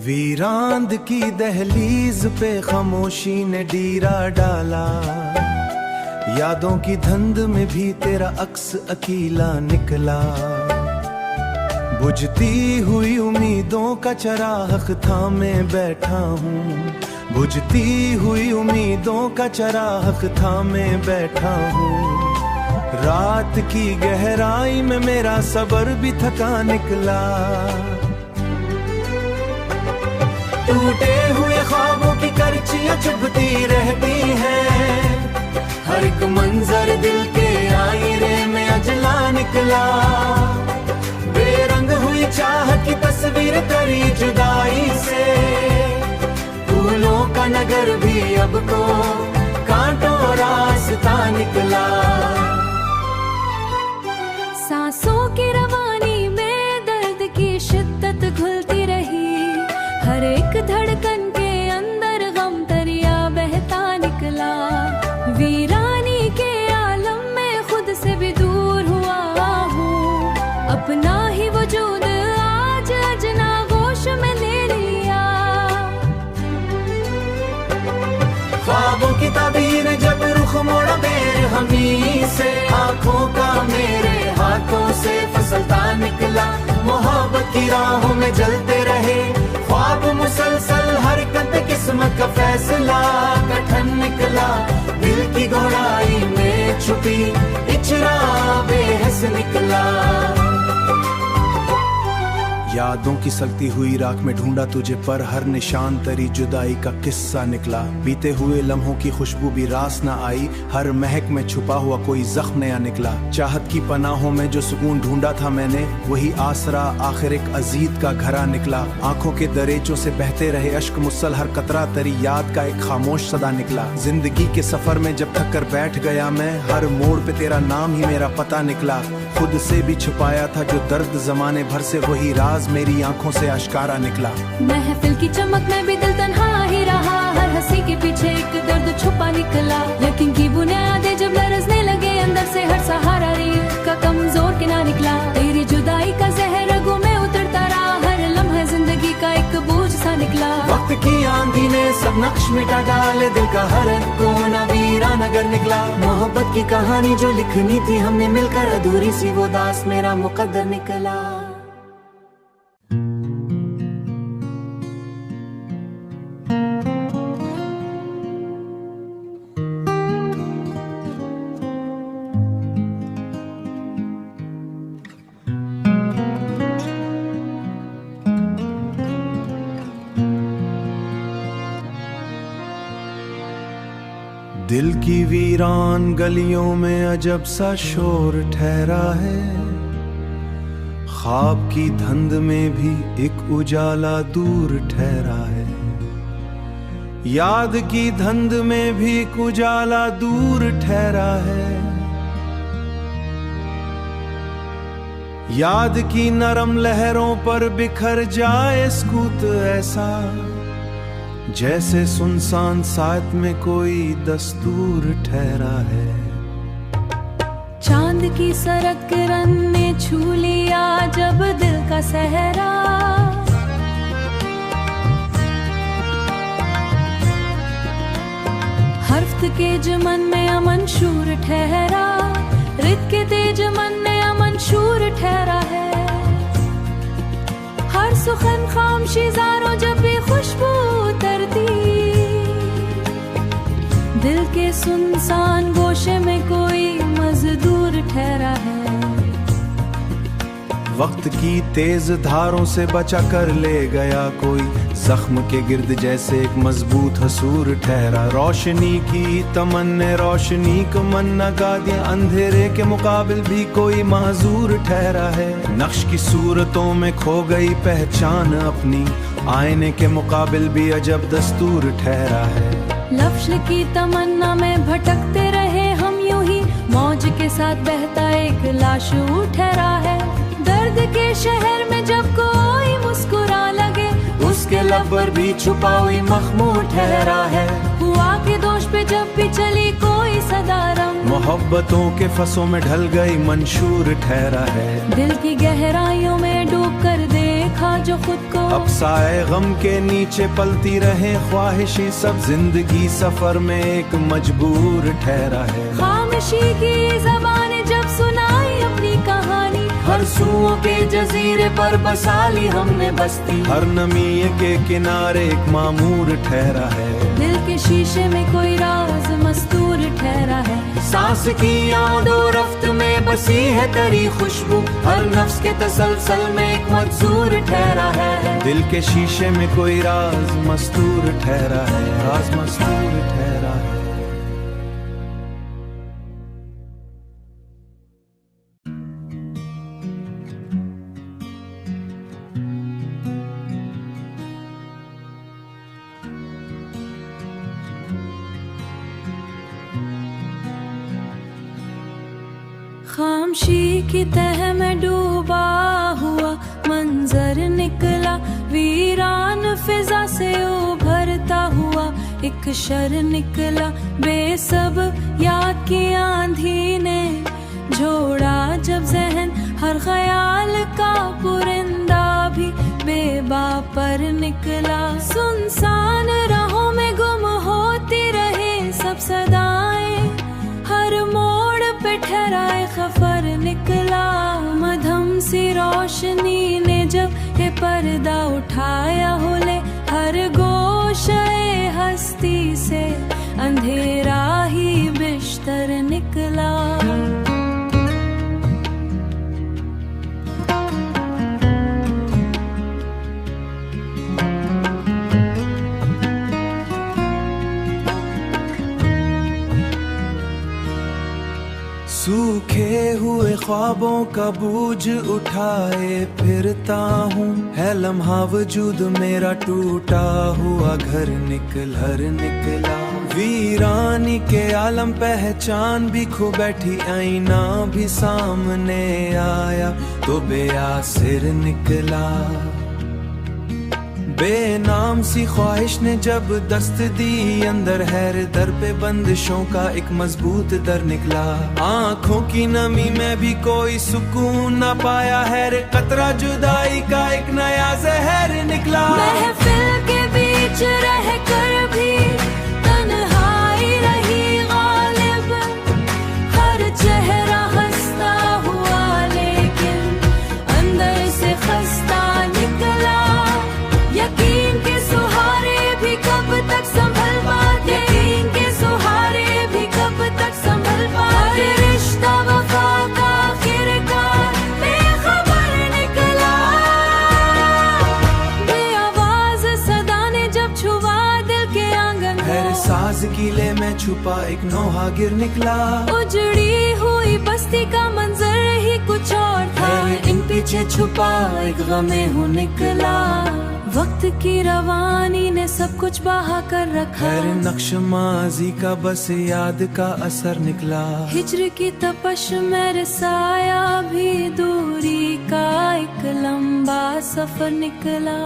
वीरांद की दहलीज पे खामोशी ने डीरा डाला, यादों की धुंध में भी तेरा अक्स अकेला निकला। बुझती हुई उम्मीदों का चराग थामे बैठा हूँ, बुझती हुई उम्मीदों का चराग थामे बैठा हूँ। रात की गहराई में मेरा सब्र भी थका निकला। टूटे हुए ख्वाबों की करचियां चुभती रहती हैं, हर एक मंजर दिल के आईने में अजला निकला। बेरंग हुई चाह की तस्वीर तरी जुदाई से, फूलों का नगर भी अब तो कांटों रास्ता निकला। सांसों की रवानी में दर्द की शिद्दत घुलती रही, हर एक धड़कन के अंदर गम दरिया बहता निकला। वीरानी के आलम में खुद से भी दूर हुआ हूँ, अपना ही वजूद आज अजना गोश में ले लिया। ख्वाबों की ताबीर जब रुख मोड़ा बेरहमी से, आंखों का मेरे हाथों से फिसलता निकला। मोहब्बत की राहों में जलते रहे ख्वाब मुसलसल, हरकत किस्मत का फैसला कठिन निकला। दिल की गहराई में छुपी इचरा बेहस निकला। यादों की सलती हुई राख में ढूंढा तुझे, पर हर निशान तेरी जुदाई का किस्सा निकला। बीते हुए लम्हों की खुशबू भी रास न आई, हर महक में छुपा हुआ कोई जख्म नया निकला। चाहत की पनाहों में जो सुकून ढूंढा था मैंने, वही आसरा आखिर एक अजीज का घरा निकला। आंखों के दरेचों से बहते रहे अश्क मुसल, हर कतरा तेरी याद का एक खामोश सदा निकला। जिंदगी के सफर में जब थक कर बैठ गया मैं, हर मोड़ पे तेरा नाम ही मेरा पता निकला। खुद से भी छुपाया था जो दर्द जमाने भर से, वही राज मेरी आंखों से आश्कारा निकला। महफिल की चमक में भी दिल तन्हा ही रहा, हर हंसी के पीछे एक दर्द छुपा निकला। यकीन की बुनियादें जब लरजने लगे अंदर से, हर सहारा रीत का कमजोर किना निकला। तेरी जुदाई का जहर रगों में उतरता रहा, हर लम्हा जिंदगी का एक बोझ सा निकला। वक्त की आंधी ने सब नक्श मिटा डाले, दिल का हर कोना वीराना नगर निकला। मोहब्बत की कहानी जो लिखनी थी हमने मिलकर, अधूरी सी वो दास मेरा मुकद्दर निकला। दिल की वीरान गलियों में अजब सा शोर ठहरा है, ख्वाब की धुंध में भी एक उजाला दूर ठहरा है। याद की धुंध में भी एक उजाला दूर ठहरा है। याद की नरम लहरों पर बिखर जाए स्कूत ऐसा, जैसे सुनसान साथ में कोई दस्तूर ठहरा है। चांद की सरक किरण ने छू लिया जब दिल का सहरा, हर्फ के जमन में अमन शूर ठहरा, रित के तेज मन में अमन शूर ठहरा है। हर सुखन खामशी ज़ारों जब भी खुशबू उतरती, दिल के सुनसान गोशे में कोई मजदूर ठहरा है। वक्त की तेज धारों से बचा कर ले गया कोई, जख्म के गिर्द जैसे एक मजबूत हसूर ठहरा। रोशनी की तमन्ने रोशनी को मन नगा दिया, अंधेरे के मुकाबिल भी कोई माजूर ठहरा है। नक्श की सूरतों में खो गई पहचान अपनी, आईने के मुकाबिल भी अजब दस्तूर ठहरा है। लफ्ज़ की तमन्ना में भटकते रहे हम यूं ही, मौज के साथ बहता एक लाशूर ठहरा है। दर्द के शहर में जब कोई मुस्कुरा लगे, उसके लब पर भी छुपा हुई मखमूर ठहरा है। हुआ के दोष पे जब भी चली कोई सदारम, मोहब्बतों के फसों में ढल गई मंशूर ठहरा है। दिल की गहराइयों में डूब कर देखा था जो खुद को। अब साए गम के नीचे पलती रहे ख्वाहिशें सब, जिंदगी सफर में एक मजबूर ठहरा है। खामोशी की ज़बान जब सुनाई अपनी कहानी, हर सुओं के जजीरे पर बसा ली हमने बस्ती, हर नमी के किनारे एक मामूर ठहरा है। दिल के शीशे में कोई राज मस्तूर ठहरा है। सांस की यादों रफ्त में बसी है तेरी खुशबू, हर नफ्स के तसलसल में एक मंजूर ठहरा है। दिल के शीशे में कोई राज मस्तूर ठहरा है, राज मस्तूर ठहरा है। खामोशी की तह में डूबा हुआ मंजर निकला, वीरान फिजा से उभरता हुआ एक शर निकला। बेसब याद की आंधी ने झोड़ा जब जहन, हर ख्याल का पुरिंदा भी बेबा पर निकला। सुनसान राहों में गुम होती रहे सब सदाएं, हर मोड़ पे ठहराए खफर निकला। मधम सी रोशनी ने जब ये पर्दा उठाया होले, हर गोशे हस्ती से अंधेरा ही बिस्तर निकला। सूखे हुए ख्वाबों का बूझ उठाए फिरता हूँ, है लम्हा वजूद मेरा टूटा हुआ घर निकला। वीरानी के आलम पहचान भी खो बैठी, आईना भी सामने आया तो बेआसिर निकला। बेनाम सी ख्वाहिश ने जब दस्त दी अंदर, हैर दर पे बंदिशों का एक मजबूत दर निकला। आंखों की नमी में भी कोई सुकून न पाया, हैर कतरा जुदाई का एक नया जहर निकला। महफिल के बीच रह कर भी तन्हाई रही गालिब, हर चेहरा हंसता हुआ लेकिन अंदर से खस्ता निकला। यकीन के सहारे भी कब तक संभल पाते, यकीन के सहारे भी कब तक संभल पाते। रिश्ता वफा का आखिरकार बेखबर निकला। बेआवाज सदा ने जब छुआ दिल के आंगन, हैर साज गीले में छुपा एक नौहा गिर निकला। उजड़ी हुई बस्ती का मंजर ही कुछ और था, इन पीछे छुपा एक गमे हूँ निकला। वक्त की रवानी ने सब कुछ बहा कर रखा, हर नक्श माजी का बस याद का असर निकला। हिज्र की तपश में रसाया भी दूरी का एक लंबा सफर निकला।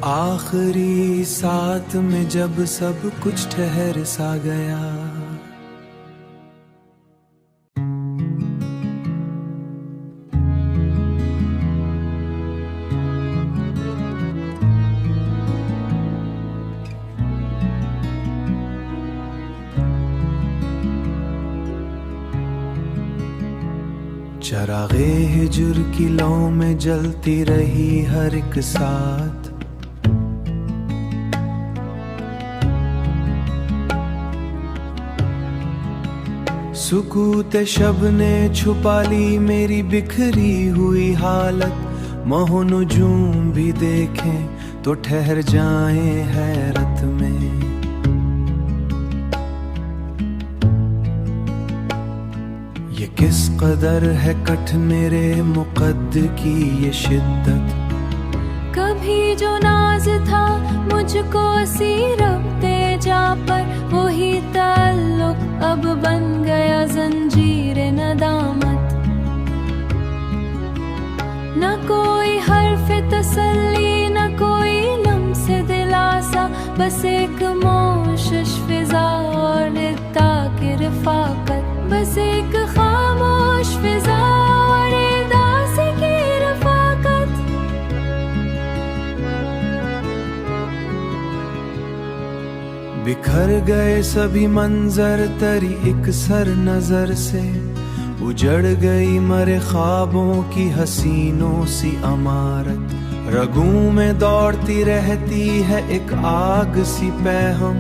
आखिरी साथ में जब सब कुछ ठहर सा गया, चरागे हिजुर की लौ में जलती रही हर एक साथ। सुकूत शब ने छुपा ली मेरी बिखरी हुई हालत, महो नुजूम भी देखें तो ठहर जाएं हैरत में। ये किस कदर है कठ मेरे मुकद्द की ये शिद्दत। कभी जो नाज था मुझको असीर अपने जा पर, वही ताल्लुक अब बन गया जंजीर नदामत। न कोई हर्फ तसल्ली न कोई लम्स दिलासा, बस एक मोशश फिजा और ताकि रफाकत, बस एक खामोश फिजा और दासी की रफाकत। बिखर गए सभी मंजर तरी एक सर नजर से, उजड़ गई मरे ख्वाबों की हसीनों सी अमारत। रगों में दौड़ती रहती है एक आग सी पैहम,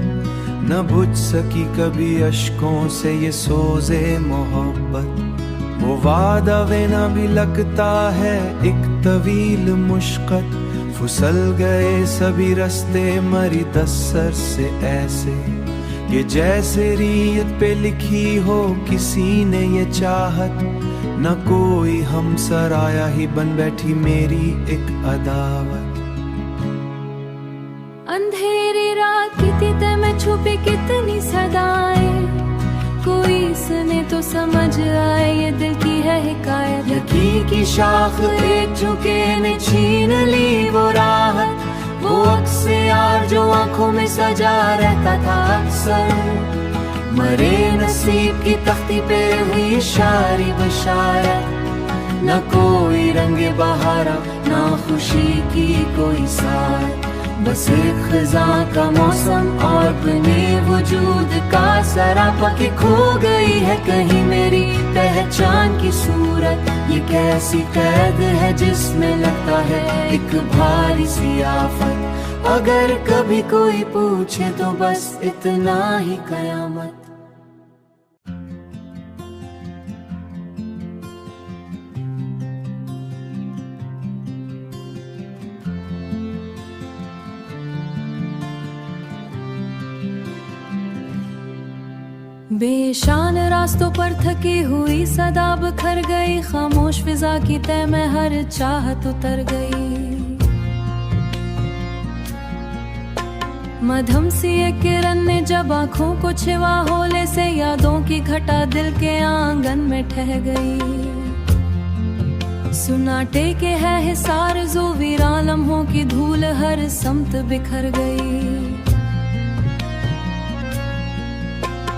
न बुझ सकी कभी अश्कों से ये सोजे मोहब्बत। वो वादा वे न भी लगता है एक तवील मुश्कत, फिसल गए सभी रास्ते मरी दस्तर से ऐसे, ये जैसे रीत पे लिखी हो किसी ने ये चाहत। न कोई हम सराया ही बन बैठी मेरी एक अदावत। अंधेरी रात की तीते में छुपी कितनी सदाएं, कोई सुने तो समझ आए ये दिल की है हिकायत। यकीन की शाख एक झुके ने छीन ली वो राहत, वो अक्स यार जो आंखों में सजा रहता था अक्सर। मरे नसीब की तख्ती पे हुई शारी बशारत, न कोई रंगे बहारा ना खुशी की कोई साथ, बस एक खिज़ां का मौसम और अपने वजूद का सरापा कि खो गई है कहीं मेरी पहचान की सूरत। ये कैसी कैद है जिसमें लगता है एक भारी सी आफत, अगर कभी कोई पूछे तो बस इतना ही कयामत। बेशान रास्तों पर थकी हुई सदा बिखर गई, खामोश फिजा की तय में हर चाहत उतर गई। मध्यम सी एक किरण ने जब आँखों को छिवा होले से, यादों की घटा दिल के आंगन में ठह गई। सुनाटे के है हिसार जो वीरान लम्हों की धूल हर समत बिखर गई।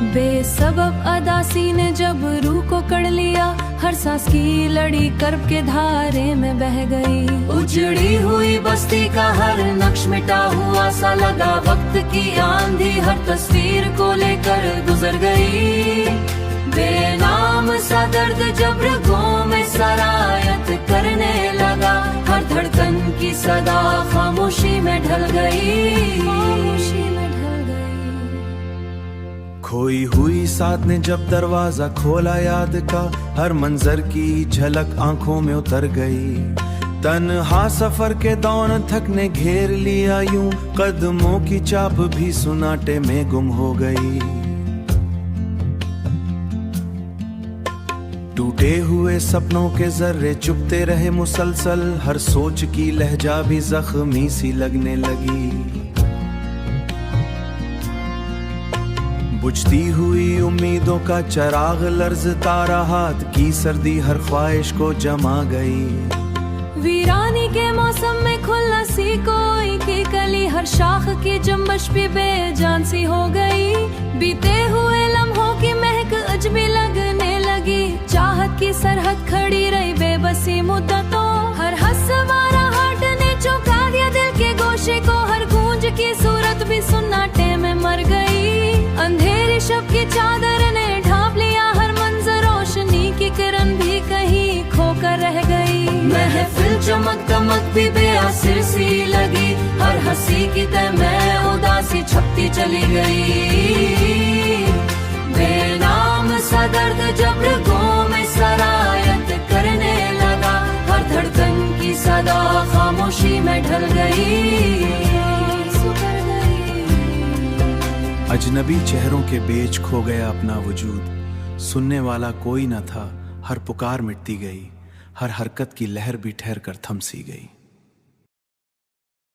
बेसबब अदासी ने जब रूह को कड़ लिया, हर सांस की लड़ी कर्ब के धारे में बह गई। उजड़ी हुई बस्ती का हर नक्श मिटा हुआ सा लगा, वक्त की आंधी हर तस्वीर को लेकर गुजर गई। बेनाम सा दर्द जब रगों में सरायत करने लगा, हर धड़कन की सदा खामोशी में ढल गई। खोई हुई साथ ने जब दरवाजा खोला याद का, हर मंजर की झलक आंखों में उतर गई। तन्हा सफर के दौरान थक ने घेर लिया यूं, कदमों की चाप भी सुनाटे में गुम हो गई। टूटे हुए सपनों के जर्रे चुभते रहे मुसलसल, हर सोच की लहजा भी जख्मी सी लगने लगी। बुझती हुई उम्मीदों का चिराग लर्जता रहा, की सर्दी हर ख्वाहिश को जमा गई। वीरानी के मौसम में खुला सी कोई की कली, हर शाख की जंबश भी बेजान सी हो गई। बीते हुए लम्हों की महक अजबी लगने लगी, चाहत की सरहद खड़ी रही बेबसी मुद्दतों। हर हंसवारा हाट ने चौंका दिया दिल के गोशे को, हर गूंज की सूरत भी सुन्नाटे में मर गई। अंधेरी शब की चादर ने ढांप लिया हर मंजर, रोशनी की किरण भी कहीं खोकर रह गई। महफिल चमक दमक भी बेअसर सी लगी, हर हंसी की तय में उदासी छपती चली गई। बेनाम सा दर्द जब रगों में सरायत करने लगा, हर धड़कन की सदा खामोशी में ढल गई। अजनबी चेहरों के बीच खो गया अपना वजूद, सुनने वाला कोई न था, हर पुकार मिटती गई, हर हरकत की लहर भी ठहर कर थम सी गई।